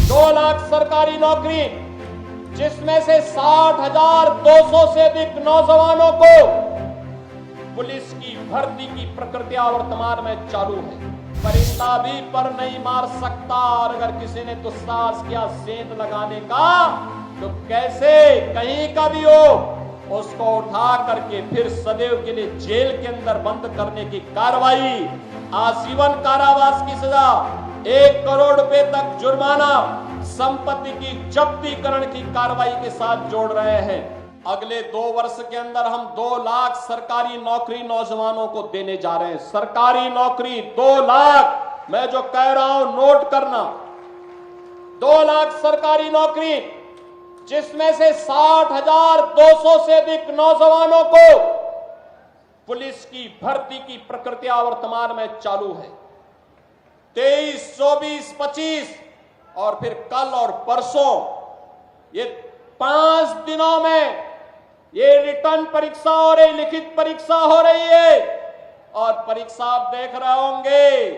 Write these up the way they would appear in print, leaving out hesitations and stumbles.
2 लाख सरकारी नौकरी, जिसमें से 60,200 से अधिक नौजवानों को पुलिस की भर्ती की प्रक्रिया वर्तमान में चालू है। परिंदा भी पर नहीं मार सकता, और अगर किसी ने दुस्साहस किया सेंध लगाने का, तो कैसे कहीं का भी हो उसको उठा करके फिर सदैव के लिए जेल के अंदर बंद करने की कार्रवाई, आजीवन कारावास की सजा, 1 करोड़ रुपए तक जुर्माना, संपत्ति की जब्तीकरण की कार्रवाई के साथ जोड़ रहे हैं। अगले 2 वर्ष के अंदर हम 2 लाख सरकारी नौकरी नौजवानों को देने जा रहे हैं। सरकारी नौकरी 2 लाख, मैं जो कह रहा हूं नोट करना, 2 लाख सरकारी नौकरी, जिसमें से 60,200 से अधिक नौजवानों को पुलिस की भर्ती की प्रक्रिया वर्तमान में चालू है। 23, 24, 25 और फिर कल और परसों, ये 5 दिनों में ये रिटर्न परीक्षा हो रही, लिखित परीक्षा हो रही है। और परीक्षा आप देख रहे होंगे,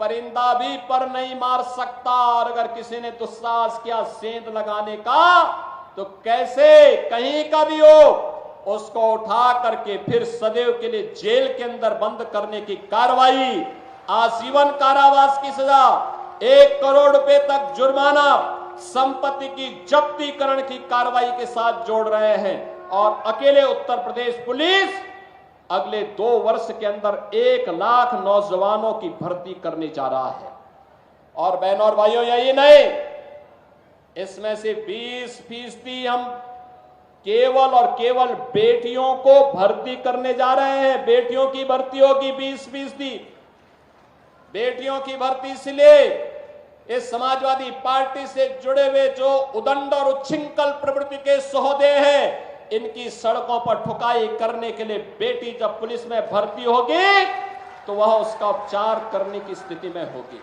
परिंदा भी पर नहीं मार सकता, और अगर किसी ने दुस्साहस किया सेंध लगाने का, तो कैसे कहीं का भी हो उसको उठा करके फिर सदैव के लिए जेल के अंदर बंद करने की कार्रवाई, आजीवन कारावास की सजा, 1 करोड़ रुपए तक जुर्माना, संपत्ति की जब्तीकरण की कार्रवाई के साथ जोड़ रहे हैं। और अकेले उत्तर प्रदेश पुलिस अगले 2 वर्ष के अंदर 1 लाख नौजवानों की भर्ती करने जा रहा है। और बहनों और भाइयों, यही नहीं, इसमें से 20% हम केवल और केवल बेटियों को भर्ती करने जा रहे हैं। बेटियों की भर्ती होगी 20%। बेटियों की भर्ती इसलिए, इस समाजवादी पार्टी से जुड़े हुए जो उदंड और उच्छृंखल प्रवृत्ति के सहोदे हैं, इनकी सड़कों पर ठुकाई करने के लिए बेटी जब पुलिस में भर्ती होगी तो वह उसका उपचार करने की स्थिति में होगी,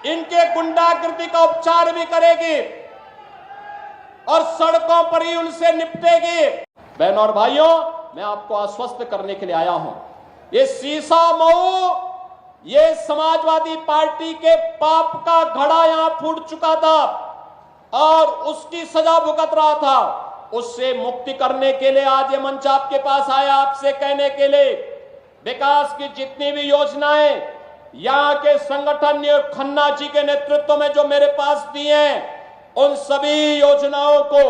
इनके गुंडागर्दी का उपचार भी करेगी और सड़कों पर ही उनसे निपटेगी। बहनों और भाइयों, मैं आपको आश्वस्त करने के लिए आया हूं, ये सीसा मऊ, ये समाजवादी पार्टी के पाप का घड़ा यहां फूट चुका था और उसकी सजा भुगत रहा था। उससे मुक्ति करने के लिए आज ये मंच आपके पास आया, आपसे कहने के लिए विकास की जितनी भी योजनाएं यहां के संगठन ने खन्ना जी के नेतृत्व में जो मेरे पास दी हैं, उन सभी योजनाओं को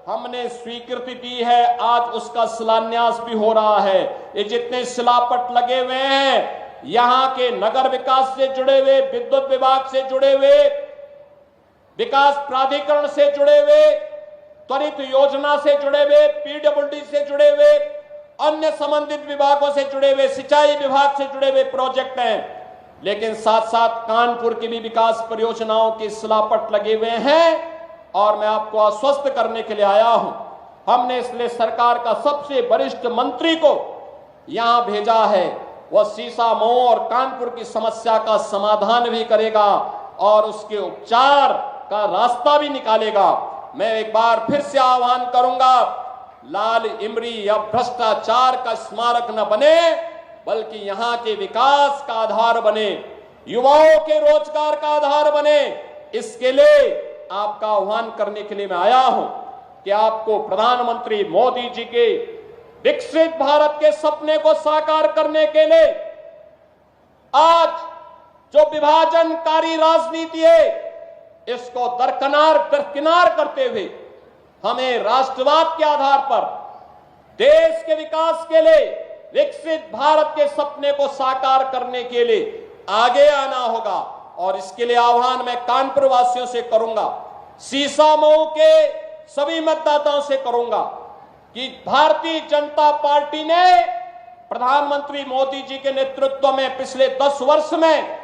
हमने स्वीकृति दी है। आज उसका शिलान्यास भी हो रहा है। ये जितने शिलापट लगे हुए हैं, यहां के नगर विकास से जुड़े हुए, विद्युत विभाग से जुड़े हुए, विकास प्राधिकरण से जुड़े हुए, त्वरित योजना से जुड़े हुए, पीडब्ल्यूडी से जुड़े हुए, अन्य संबंधित विभागों से जुड़े हुए, सिंचाई विभाग से जुड़े हुए प्रोजेक्ट हैं। लेकिन साथ साथ कानपुर की भी विकास परियोजनाओं के शिलापट लगे हुए हैं। और मैं आपको आश्वस्त करने के लिए आया हूं, हमने इसलिए सरकार का सबसे वरिष्ठ मंत्री को यहां भेजा है। वह सीसा मऊ और कानपुर की समस्या का समाधान भी करेगा और उसके उपचार का रास्ता भी निकालेगा। मैं एक बार फिर से आह्वान करूंगा, लाल इमरी या भ्रष्टाचार का स्मारक न बने, बल्कि यहां के विकास का आधार बने, युवाओं के रोजगार का आधार बने। इसके लिए आपका आह्वान करने के लिए मैं आया हूं कि आपको प्रधानमंत्री मोदी जी के विकसित भारत के सपने को साकार करने के लिए आज जो विभाजनकारी राजनीति है, इसको दरकिनार करते हुए हमें राष्ट्रवाद के आधार पर देश के विकास के लिए, विकसित भारत के सपने को साकार करने के लिए आगे आना होगा। और इसके लिए आह्वान मैं कानपुर वासियों से करूंगा, सीसा मऊ के सभी मतदाताओं से करूंगा कि भारतीय जनता पार्टी ने प्रधानमंत्री मोदी जी के नेतृत्व में पिछले 10 वर्ष में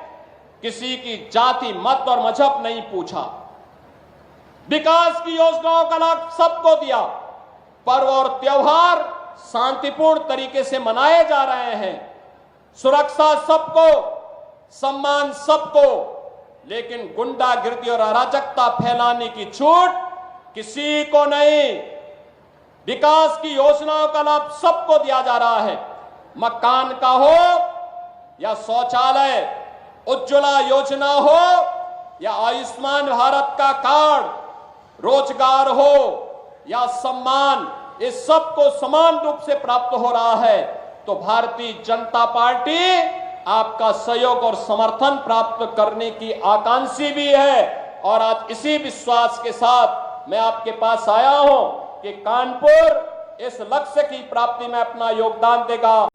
किसी की जाति, मत और मजहब नहीं पूछा। विकास की योजनाओं का लाभ सबको दिया। पर्व और त्योहार शांतिपूर्ण तरीके से मनाए जा रहे हैं, सुरक्षा सबको, सम्मान सबको, लेकिन गुंडागिर्दी और अराजकता फैलाने की छूट किसी को नहीं। विकास की योजनाओं का लाभ सबको दिया जा रहा है, मकान का हो या शौचालय, उज्ज्वला योजना हो या आयुष्मान भारत का कार्ड, रोजगार हो या सम्मान, इस सब को समान रूप से प्राप्त हो रहा है, तो भारतीय जनता पार्टी आपका सहयोग और समर्थन प्राप्त करने की आकांक्षी भी है। और आज इसी विश्वास के साथ मैं आपके पास आया हूं कि कानपुर इस लक्ष्य की प्राप्ति में अपना योगदान देगा।